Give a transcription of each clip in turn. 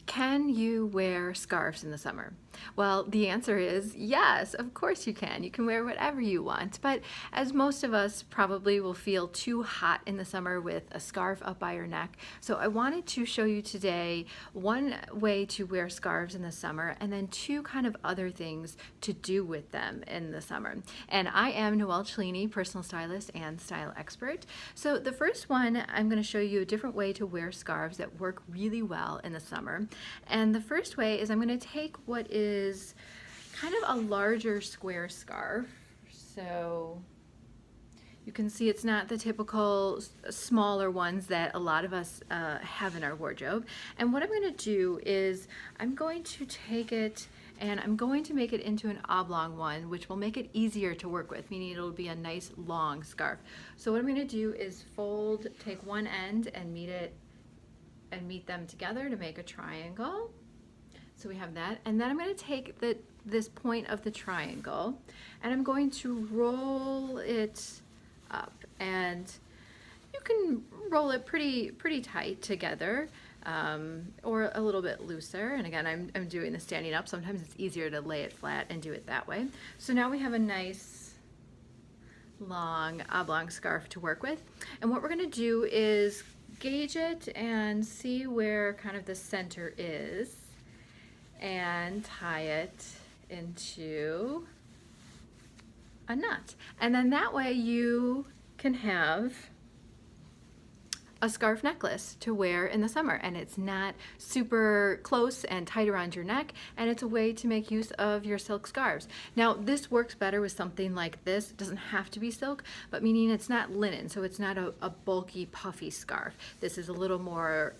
Can you wear scarves in the summer? Well, the answer is yes, of course you can. You can wear whatever you want, but as most of us probably will feel too hot in the summer with a scarf up by your neck. So I wanted to show you today one way to wear scarves in the summer and then two kind of other things to do with them in the summer. And I am Noelle Cellini, personal stylist and style expert. So the first one, I'm going to show you a different way to wear scarves that work really well in the summer. And the first way is I'm going to take what is kind of a larger square scarf. So you can see it's not the typical smaller ones that a lot of us have in our wardrobe. And what I'm going to do is I'm going to take it and I'm going to make it into an oblong one, which will make it easier to work with, meaning it'll be a nice long scarf. So what I'm going to do is take one end and meet them together to make a triangle. So we have that, and then I'm going to take this point of the triangle and I'm going to roll it up, and you can roll it pretty tight together, or a little bit looser. And again, I'm doing the standing up. Sometimes it's easier to lay it flat and do it that way. So now we have a nice long oblong scarf to work with, and what we're going to do is gauge it and see where kind of the center is and tie it into a knot. And then that way you can have a scarf necklace to wear in the summer, and it's not super close and tight around your neck, and it's a way to make use of your silk scarves. Now this works better with something like this. It doesn't have to be silk, but meaning it's not linen, so it's not a bulky puffy scarf. This is a little more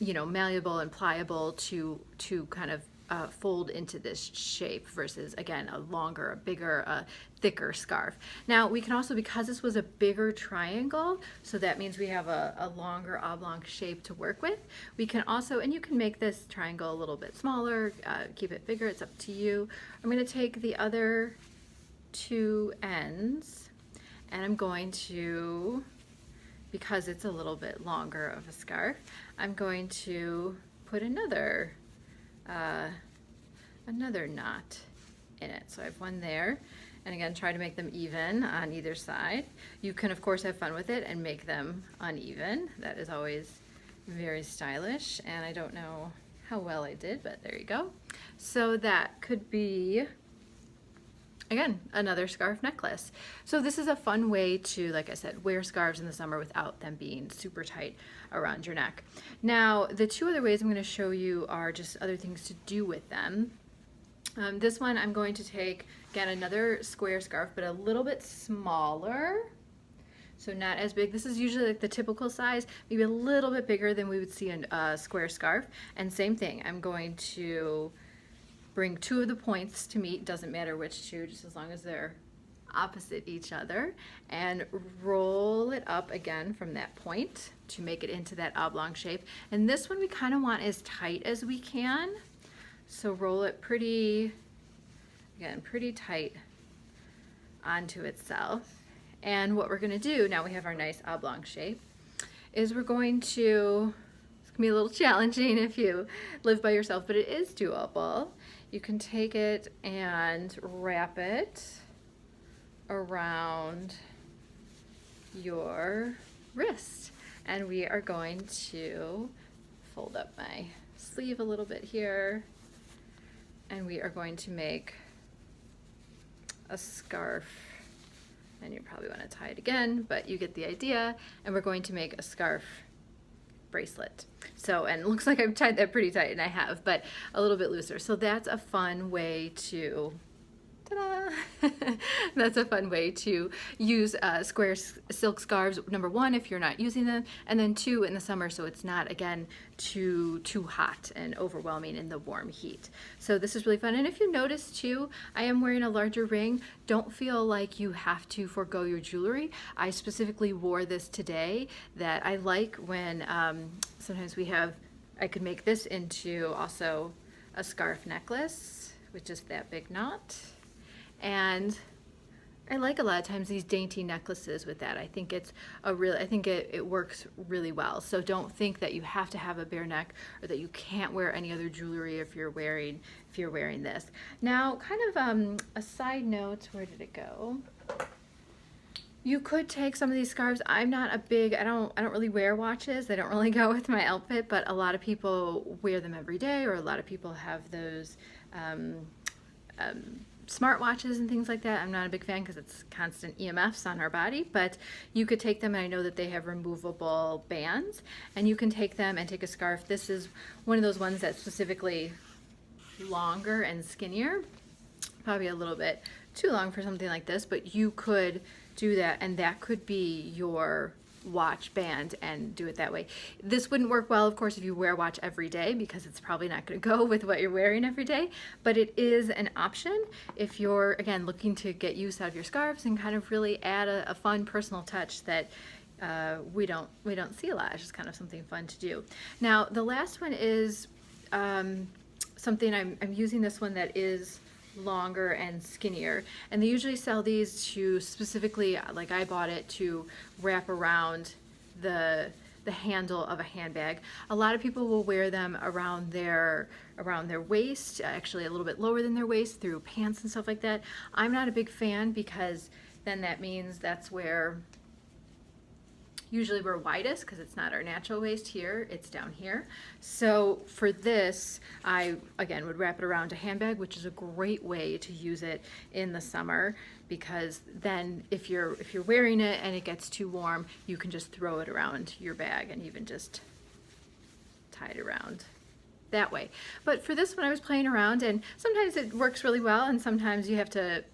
malleable and pliable to kind of fold into this shape versus, again, a longer, a bigger, thicker scarf. Now we can also, because this was a bigger triangle, so that means we have a longer oblong shape to work with. We can also, and you can make this triangle a little bit smaller, keep it bigger, it's up to you. I'm going to take the other two ends and I'm going to, because it's a little bit longer of a scarf, I'm going to put another knot in it. So I have one there, and again, try to make them even on either side. You can of course have fun with it and make them uneven. That is always very stylish, and I don't know how well I did, but there you go. So that could be, again, another scarf necklace. So this is a fun way to, like I said, wear scarves in the summer without them being super tight around your neck. Now, the two other ways I'm going to show you are just other things to do with them. This one I'm going to take, again, another square scarf, but a little bit smaller. So not as big. This is usually like the typical size, maybe a little bit bigger than we would see in a square scarf. And same thing, I'm going to bring two of the points to meet, doesn't matter which two, just as long as they're opposite each other, and roll it up again from that point to make it into that oblong shape. And this one we kind of want as tight as we can, so roll it pretty tight onto itself. And what we're going to do, now we have our nice oblong shape, is we're going to, it's going to be a little challenging if you live by yourself, but it is doable. You can take it and wrap it around your wrist. And we are going to fold up my sleeve a little bit here, and we are going to make a scarf. And you probably want to tie it again, but you get the idea. And we're going to make a scarf bracelet. So, and it looks like I've tied that pretty tight, and I have, but a little bit looser. So that's a fun way to, ta-da! That's a fun way to use square silk scarves, number one, if you're not using them, and then two, in the summer, so it's not, again, too hot and overwhelming in the warm heat. So this is really fun. And if you notice too, I am wearing a larger ring. Don't feel like you have to forego your jewelry. I specifically wore this today, that I like when sometimes I could make this into also a scarf necklace with just that big knot. And I like a lot of times these dainty necklaces with that. I think it's a really, I think it works really well. So don't think that you have to have a bare neck or that you can't wear any other jewelry if you're wearing this. Now, kind of a side note, where did it go? You could take some of these scarves. I'm not a big, I don't really wear watches. They don't really go with my outfit, but a lot of people wear them every day, or a lot of people have those smart watches and things like that. I'm not a big fan because it's constant EMFs on our body, but you could take them, and I know that they have removable bands, and you can take them and take a scarf. This is one of those ones that's specifically longer and skinnier, probably a little bit too long for something like this, but you could do that, and that could be your watch band and do it that way. This wouldn't work well, of course, if you wear a watch every day, because it's probably not going to go with what you're wearing every day, but it is an option if you're, again, looking to get use out of your scarves and kind of really add a fun personal touch that we don't see a lot. It's just kind of something fun to do. Now, the last one is something I'm using this one that is longer and skinnier, and they usually sell these to specifically, like I bought it to wrap around the handle of a handbag. A lot of people will wear them around their waist, actually a little bit lower than their waist, through pants and stuff like that. I'm not a big fan, because then that means that's where usually we're widest, because it's not our natural waist here, it's down here. So for this, I again would wrap it around a handbag, which is a great way to use it in the summer, because then if you're wearing it and it gets too warm, you can just throw it around your bag and even just tie it around that way. But for this one, I was playing around, and sometimes it works really well, and sometimes you have to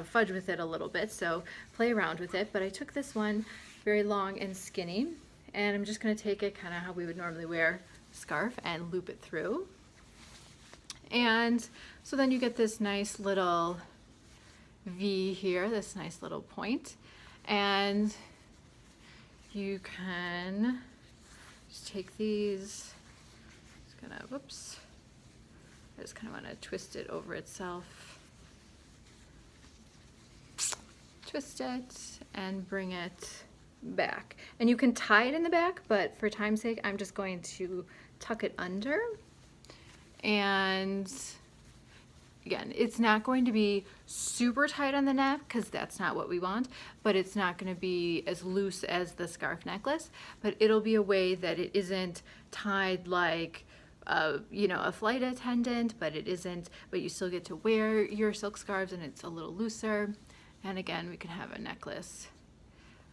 fudge with it a little bit, so play around with it. But I took this one very long and skinny, and I'm just going to take it kind of how we would normally wear a scarf and loop it through. And so then you get this nice little V here, this nice little point, and you can just take these, just gonna, whoops, I just kind of want to twist it over itself, twist it and bring it back. And you can tie it in the back, but for time's sake, I'm just going to tuck it under. And again, it's not going to be super tight on the neck, because that's not what we want, but it's not going to be as loose as the scarf necklace, but it'll be a way that it isn't tied like you know, a flight attendant, but it isn't, but you still get to wear your silk scarves, and it's a little looser. And again, we can have a necklace,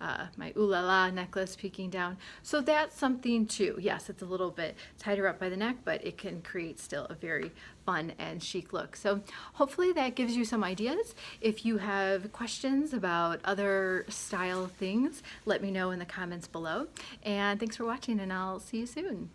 my ooh la la necklace peeking down. So that's something too. Yes, it's a little bit tighter up by the neck, but it can create still a very fun and chic look. So hopefully that gives you some ideas. If you have questions about other style things, let me know in the comments below. And thanks for watching, and I'll see you soon.